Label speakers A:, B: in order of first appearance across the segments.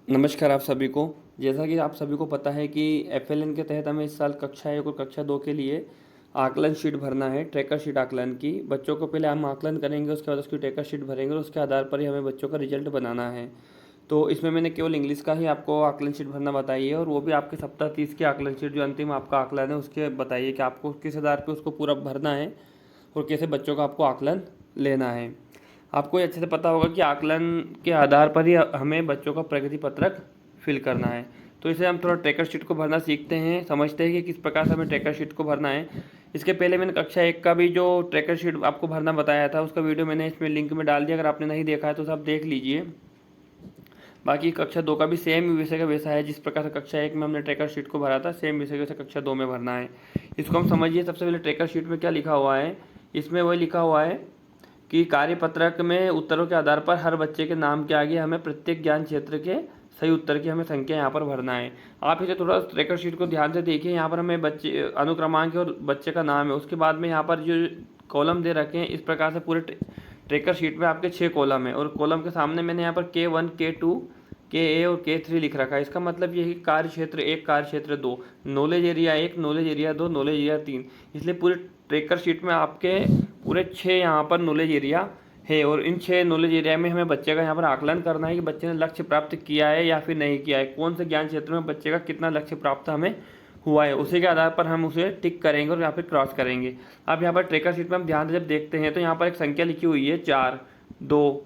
A: नमस्कार आप सभी को। जैसा कि आप सभी को पता है कि एफएलएन के तहत हमें इस साल कक्षा 1 और कक्षा 2 के लिए आकलन शीट भरना है, ट्रैकर शीट आकलन की। बच्चों को पहले हम आकलन करेंगे, उसके बाद उसकी ट्रैकर शीट भरेंगे और उसके आधार पर ही हमें बच्चों का रिजल्ट बनाना है। तो इसमें मैंने केवल इंग्लिश का ही आपको आकलन शीट भरना बताई है, और वो भी आपके सप्ताह 30 की आकलन शीट जो अंतिम आपका आकलन है उसके बताइए कि आपको किस आधार पर उसको पूरा भरना है और कैसे बच्चों का आपको आकलन लेना है। आपको ये अच्छे से पता होगा कि आकलन के आधार पर ही हमें बच्चों का प्रगति पत्रक फिल करना है। तो इसे हम थोड़ा ट्रैकर शीट को भरना सीखते हैं, समझते हैं कि किस प्रकार से हमें ट्रैकर शीट को भरना है। इसके पहले मैंने कक्षा 1 का भी जो ट्रैकर शीट आपको भरना बताया था उसका वीडियो मैंने इसमें लिंक में डाल दिया, अगर आपने नहीं देखा है तो सब देख लीजिए। बाकी कक्षा 2 का भी सेम विषय का वैसा है, जिस प्रकार से कक्षा 1 में हमने ट्रैकर शीट को भरा था सेम विषय वैसे कक्षा 2 में भरना है। इसको हम समझिए। सबसे पहले ट्रैकर शीट में क्या लिखा हुआ है, इसमें वही लिखा हुआ है कि कार्यपत्रक में उत्तरों के आधार पर हर बच्चे के नाम के आगे हमें प्रत्येक ज्ञान क्षेत्र के सही उत्तर की हमें संख्या यहाँ पर भरना है। आप इसे थोड़ा ट्रैकर शीट को ध्यान से देखिए। यहाँ पर हमें बच्चे अनुक्रमांक और बच्चे का नाम है, उसके बाद में यहाँ पर जो कॉलम दे रखे हैं इस प्रकार से पूरे ट्रैकर शीट में आपके 6 कॉलम है, और कॉलम के सामने मैंने यहाँ पर K1 K2 K और K3 लिख रखा है। इसका मतलब ये है कि कार्य क्षेत्र 1, कार्य क्षेत्र 2, knowledge area 1, knowledge area 2, knowledge area 3। इसलिए पूरे ट्रैकर शीट में आपके पूरे 6 यहाँ पर नॉलेज एरिया है, और इन 6 नॉलेज एरिया में हमें बच्चे का यहाँ पर आकलन करना है कि बच्चे ने लक्ष्य प्राप्त किया है या फिर नहीं किया है, कौन से ज्ञान क्षेत्र में बच्चे का कितना लक्ष्य प्राप्त हमें हुआ है। उसी के आधार पर हम उसे टिक करेंगे और यहाँ पर क्रॉस करेंगे। अब यहाँ पर ट्रैकर शीट में हम ध्यान से जब देखते हैं तो यहाँ पर एक संख्या लिखी हुई है 4, 2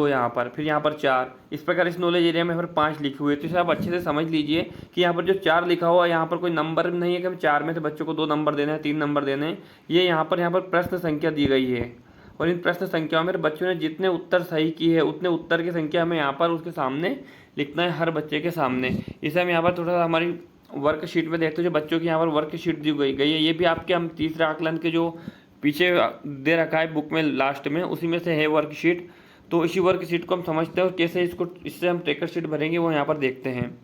A: यहाँ पर, फिर यहाँ पर 4। इस प्रकार इस नॉलेज एरिया में यहाँ पर 5 लिखे हुए हैं। तो इसे आप अच्छे से समझ लीजिए कि यहाँ पर जो 4 लिखा हुआ है यहाँ पर कोई नंबर नहीं है कि हम 4 में से बच्चों को 2 नंबर देने हैं, 3 नंबर देने हैं। ये यहाँ पर प्रश्न संख्या दी गई है, और इन प्रश्न संख्याओं में बच्चों ने जितने उत्तर सही किए हैं उतने उत्तर की संख्या हमें यहाँ पर उसके सामने लिखना है, हर बच्चे के सामने। इसे हम यहाँ पर थोड़ा सा हमारी वर्कशीट में देखते हैं, जो बच्चों की यहाँ पर वर्कशीट दी गई है। ये भी आपके हम तीसरे आकलन के जो पीछे दे रखा है बुक में लास्ट में, उसी में से है वर्कशीट। तो इसी वर्कशीट को हम समझते हैं और कैसे इससे हम ट्रैकर शीट भरेंगे वो यहाँ पर देखते हैं।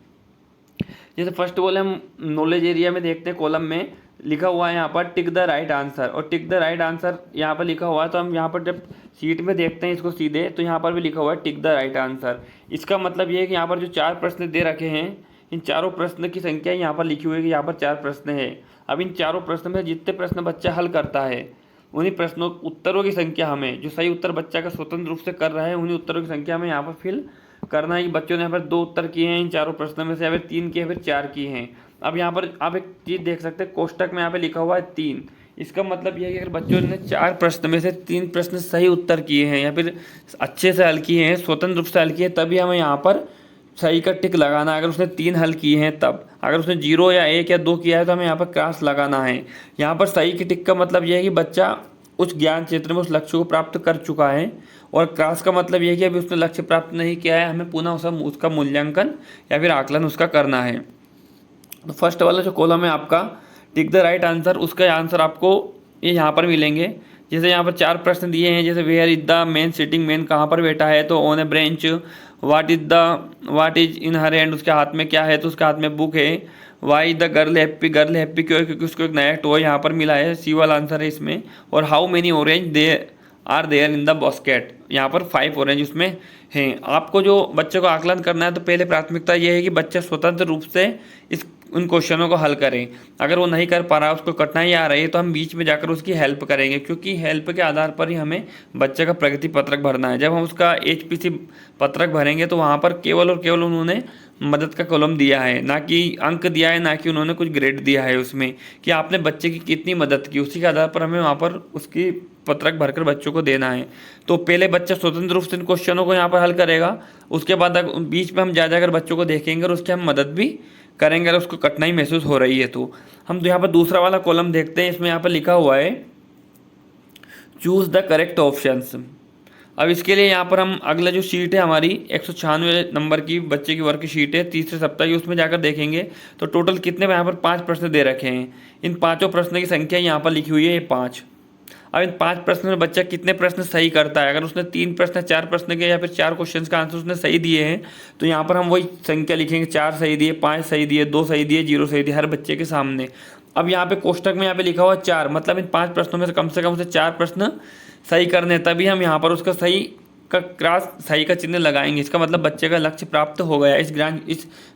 A: जैसे फर्स्ट बोले हम नॉलेज एरिया में देखते हैं, कॉलम में लिखा हुआ है यहाँ पर टिक द राइट आंसर, और टिक द राइट आंसर यहाँ पर लिखा हुआ है। तो हम यहाँ पर जब शीट में देखते हैं इसको सीधे, तो यहाँ पर भी लिखा हुआ है टिक द राइट आंसर। इसका मतलब ये है कि यहाँ पर जो 4 प्रश्न दे रखे हैं, इन चारों प्रश्न की संख्या यहाँ पर लिखी हुई है कि यहाँ पर 4 प्रश्न है। अब इन चारों प्रश्न में जितने प्रश्न बच्चा हल करता है उन्हीं प्रश्नों उत्तरों की संख्या हमें, जो सही उत्तर बच्चा का स्वतंत्र रूप से कर रहा है, उन्हीं उत्तरों की संख्या हमें यहाँ पर फिल करना है कि बच्चों ने यहाँ पर 2 उत्तर किए हैं इन चारों प्रश्नों में से, या फिर 3 किए, फिर 4 किए हैं। अब यहाँ पर आप एक चीज़ देख सकते हैं, कोष्टक में यहाँ पे लिखा हुआ है 3। इसका मतलब यह है कि अगर बच्चों ने 4 प्रश्न में से 3 प्रश्न सही उत्तर किए हैं या फिर अच्छे से हल किए हैं, स्वतंत्र रूप से हल किए हैं, तभी हमें यहाँ पर सही का टिक लगाना है। अगर उसने 3 हल किए हैं तब, अगर उसने 0 या 1 या 2 किया है तो हमें यहाँ पर क्रॉस लगाना है। यहाँ पर सही की टिक का मतलब यह है कि बच्चा उस ज्ञान क्षेत्र में उस लक्ष्य को प्राप्त कर चुका है, और क्रॉस का मतलब यह है कि अभी उसने लक्ष्य प्राप्त नहीं किया है, हमें पुनः उसका मूल्यांकन या फिर आकलन उसका करना है। तो फर्स्ट वाला जो कॉलम है आपका टिक द राइट आंसर, उसका आंसर आपको ये यहाँ पर मिलेंगे। जैसे यहाँ पर 4 प्रश्न दिए हैं, जैसे where is the man sitting, man कहाँ पर बैठा है, तो on a branch. What is in her hand, उसके हाथ में क्या है, तो उसके हाथ में बुक है। Why the girl happy, girl happy क्यों, क्योंकि उसको एक नया टॉय यहाँ पर मिला है, सी वाला आंसर है इसमें। और how many orange they are there in the basket, यहाँ पर 5 ऑरेंज उसमें हैं। आपको जो बच्चे को आकलन करना है तो पहले प्राथमिकता ये है कि बच्चा स्वतंत्र रूप से उन क्वेश्चनों को हल करें। अगर वो नहीं कर पा रहा, उसको कठिनाई आ रही है, तो हम बीच में जाकर उसकी हेल्प करेंगे, क्योंकि हेल्प के आधार पर ही हमें बच्चे का प्रगति पत्रक भरना है। जब हम उसका HPC पत्रक भरेंगे तो वहाँ पर केवल और केवल उन्होंने मदद का कॉलम दिया है, ना कि अंक दिया है, ना कि उन्होंने कुछ ग्रेड दिया है उसमें कि आपने बच्चे की कितनी मदद की। उसी के आधार पर हमें वहाँ पर उसकी पत्रक भरकर बच्चों को देना है। तो पहले बच्चा स्वतंत्र रूप से इन क्वेश्चनों को यहाँ पर हल करेगा, उसके बाद बीच में हम जा जाकर बच्चों को देखेंगे और उसकी हम मदद भी करेंगे अगर उसको कठिनाई महसूस हो रही है। तो हम यहाँ पर दूसरा वाला कॉलम देखते हैं, इसमें यहाँ पर लिखा हुआ है चूज द करेक्ट ऑप्शंस। अब इसके लिए यहाँ पर हम अगला जो शीट है हमारी 196 नंबर की बच्चे की वर्कशीट है तीसरे सप्ताह की, उसमें जाकर देखेंगे तो टोटल कितने यहाँ पर 5 प्रश्न दे रखे हैं। इन 5 प्रश्न की संख्या यहाँ पर लिखी हुई है 5। अब इन 5 प्रश्न में बच्चा कितने प्रश्न सही करता है। अगर उसने 3 प्रश्न 4 प्रश्न के या फिर 4 क्वेश्चन का आंसर उसने सही दिए हैं तो यहाँ पर हम वही संख्या लिखेंगे, 4 सही दिए, 5 सही दिए, 2 सही दिए, 0 सही दिए, हर बच्चे के सामने। अब यहाँ पे कोष्टक में यहाँ पे लिखा हुआ 4, मतलब इन 5 प्रश्नों में से कम उसे 4 प्रश्न सही करने, तभी हम यहाँ पर उसका सही का क्रॉस सही का चिन्ह लगाएंगे। इसका मतलब बच्चे का लक्ष्य प्राप्त हो गया, इस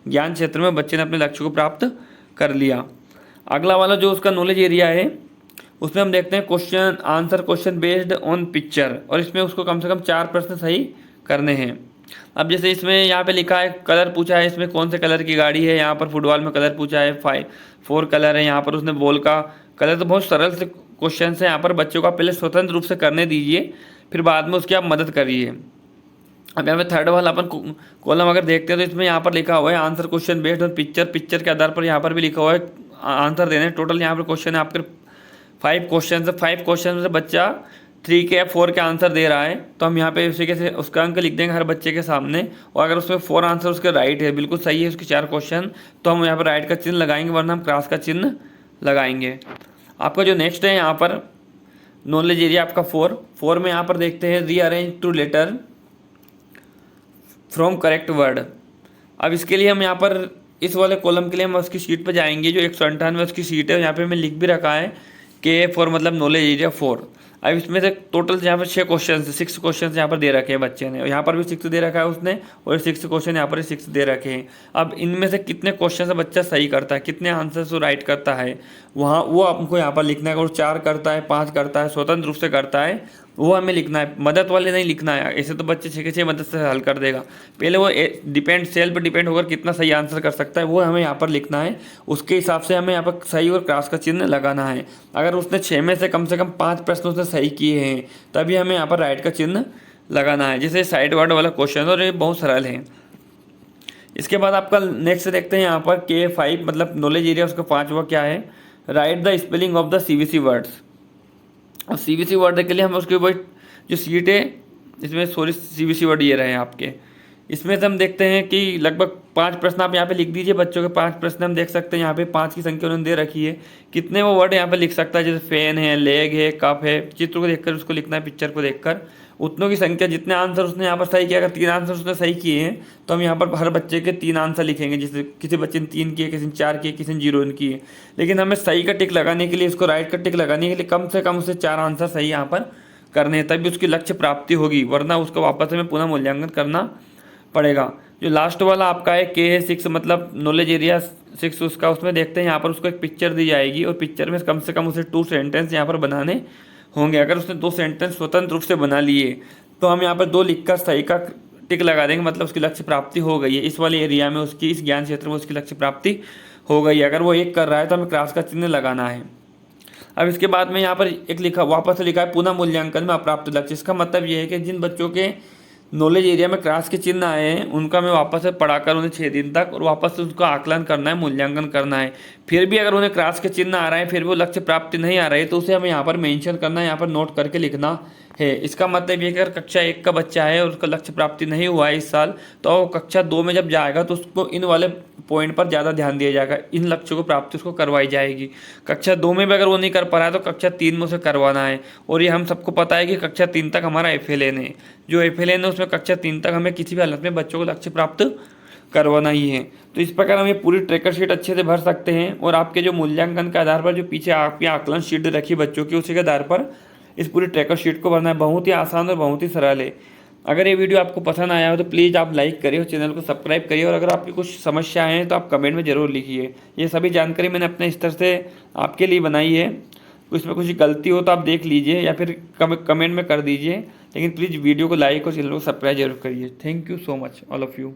A: ज्ञान क्षेत्र में बच्चे ने अपने लक्ष्य को प्राप्त कर लिया। अगला वाला जो उसका नॉलेज एरिया है उसमें हम देखते हैं question answer question based on picture, और इसमें उसको कम से कम 4 प्रश्न सही करने हैं। अब जैसे इसमें यहाँ पे लिखा है कलर पूछा है, इसमें कौन से कलर की गाड़ी है, यहाँ पर फुटबॉल में कलर पूछा है 4 कलर है, यहाँ पर उसने बॉल का कलर। तो बहुत सरल से क्वेश्चन है, यहाँ पर बच्चों को पहले स्वतंत्र रूप से करने दीजिए, फिर बाद में उसकी आप मदद करिए। अब यहाँ पे थर्ड वाला अपन कॉलम अगर देखते हैं तो इसमें यहाँ पर लिखा हुआ है answer question based on picture, picture के आधार पर यहाँ पर भी लिखा हुआ है आंसर देने। टोटल यहाँ पर क्वेश्चन है आपके 5 क्वेश्चन है, 5 क्वेश्चन से बच्चा 3 के या 4 के आंसर दे रहा है, तो हम यहाँ पे उसी के उसका अंक लिख देंगे हर बच्चे के सामने। और अगर उसमें 4 आंसर उसके राइट है, बिल्कुल सही है उसके 4 क्वेश्चन, तो हम यहाँ पर राइट का चिन्ह लगाएंगे, वरना हम क्रॉस का चिन्ह लगाएंगे। आपका जो नेक्स्ट है यहाँ पर नॉलेज एरिया आपका 4 में यहाँ पर देखते हैं rearrange to letter from correct word. अब इसके लिए हम यहाँ पर इस वाले कॉलम के लिए हम उसकी शीट पर जाएंगे, जो 198 उसकी शीट है, यहाँ पे मैं लिख भी रखा है K4 मतलब नॉलेज एरिया 4। अब इसमें से टोटल यहाँ पर 6 क्वेश्चन 6 क्वेश्चन यहाँ पर दे रखे हैं बच्चे ने, और यहाँ पर भी 6 दे रखा है उसने, और 6 क्वेश्चन यहाँ पर 6 दे रखे हैं। अब इनमें से कितने क्वेश्चन से बच्चा सही करता है, कितने आंसर वो राइट करता है, वहाँ वो हमको यहाँ पर लिखना है। अगर 4 करता है, 5 करता है, स्वतंत्र रूप से करता है, वो हमें लिखना है, मदद वाले नहीं लिखना है। ऐसे तो बच्चे 6 के 6 मदद से हल कर देगा। पहले वो सेल्फ डिपेंड होकर कितना सही आंसर कर सकता है वो हमें यहाँ पर लिखना है, उसके हिसाब से हमें यहाँ पर सही और क्रॉस का चिन्ह लगाना है। अगर उसने 6 में से कम 5 प्रश्न उसने सही किए हैं, तभी हमें यहाँ पर राइट का चिन्ह लगाना है। जैसे साइड वर्ड वाला क्वेश्चन, और ये बहुत सरल है। इसके बाद आपका नेक्स्ट देखते हैं यहाँ पर K5 मतलब नॉलेज एरिया उसका 5वां क्या है, right the spelling of the CBC words. अब CBC वर्ड के लिए हम उसके ऊपर जो सीट है इसमें CBC वर्ड ये रहे आपके। इसमें से हम देखते हैं कि लगभग 5 प्रश्न आप यहाँ पे लिख दीजिए, बच्चों के 5 प्रश्न हम देख सकते हैं। यहाँ पे 5 की संख्या उन्होंने दे रखी है, कितने वो वर्ड यहाँ पे लिख सकता है, जैसे फैन है, लेग है, कप है, चित्र को देखकर उसको लिखना है, पिक्चर को देखकर उतनों की संख्या, जितने आंसर उसने यहाँ पर सही किया। अगर 3 आंसर उसने सही किए हैं तो हम यहाँ पर हर बच्चे के 3 आंसर लिखेंगे, जैसे किसी बच्चे ने 3 किए, किसी ने 4 किए, किसी ने 0 किए। लेकिन हमें सही का टिक लगाने के लिए, उसको राइट का टिक लगाने के लिए कम से कम उसे 4 आंसर सही यहाँ पर करने हैं, तभी उसकी लक्ष्य प्राप्ति होगी, वरना उसको वापस हमें पुनः मूल्यांकन करना पड़ेगा। जो लास्ट वाला आपका है K6 मतलब नॉलेज एरिया 6 उसका, उसमें देखते हैं यहाँ पर उसको एक पिक्चर दी जाएगी, और पिक्चर में कम से कम उसे 2 सेंटेंस यहाँ पर बनाने होंगे। अगर उसने 2 सेंटेंस स्वतंत्र रूप से बना लिए तो हम यहाँ पर 2 लिखकर सही का टिक लगा देंगे, मतलब उसकी लक्ष्य प्राप्ति हो गई है। इस वाले एरिया में उसकी, इस ज्ञान क्षेत्र में उसकी लक्ष्य प्राप्ति हो गई है। अगर वो 1 कर रहा है तो हमें क्रॉस का चिन्ह लगाना है। अब इसके बाद में यहाँ पर एक वापस लिखा है पुनः मूल्यांकन में अप्राप्त लक्ष्य। इसका मतलब ये है कि जिन बच्चों के नॉलेज एरिया में क्रॉस के चिन्ह आए हैं उनका मैं वापस से पढ़ाकर उन्हें 6 दिन तक और वापस से उसका आकलन करना है, मूल्यांकन करना है। फिर भी अगर उन्हें क्रॉस के चिन्ह आ रहा है, फिर भी वो लक्ष्य प्राप्ति नहीं आ रही है, तो उसे हमें यहाँ पर मेंशन करना है, यहाँ पर नोट करके लिखना है। इसका मतलब ये कि अगर कक्षा 1 का बच्चा है और उसका लक्ष्य प्राप्ति नहीं हुआ है इस साल, तो वो कक्षा 2 में जब जाएगा तो उसको इन वाले पॉइंट पर ज़्यादा ध्यान दिया जाएगा, इन लक्ष्यों को प्राप्ति उसको करवाई जाएगी। कक्षा 2 में भी अगर वो नहीं कर पा रहा है तो कक्षा 3 में उसे करवाना है। और ये हम सबको पता है कि कक्षा 3 तक हमारा FLN है, जो FLN है उसमें कक्षा 3 तक हमें किसी भी हालत में बच्चों को लक्ष्य प्राप्त करवाना ही है। तो इस प्रकार हम ये पूरी ट्रैकर शीट अच्छे से भर सकते हैं, और आपके जो मूल्यांकन के आधार पर जो पीछे आपकी आकलन शीट रखी बच्चों की, उसी के आधार पर इस पूरी ट्रैकर शीट को भरना है। बहुत ही आसान और बहुत ही सरल है। अगर ये वीडियो आपको पसंद आया हो तो प्लीज़ आप लाइक करिए और चैनल को सब्सक्राइब करिए, और अगर आपकी कुछ समस्याएं हैं तो आप कमेंट में ज़रूर लिखिए। ये सभी जानकारी मैंने अपने स्तर से आपके लिए बनाई है, इसमें कुछ गलती हो तो आप देख लीजिए या फिर कमेंट में कर दीजिए, लेकिन प्लीज़ वीडियो को लाइक और चैनल को सब्सक्राइब जरूर करिए। Thank you so much all of you.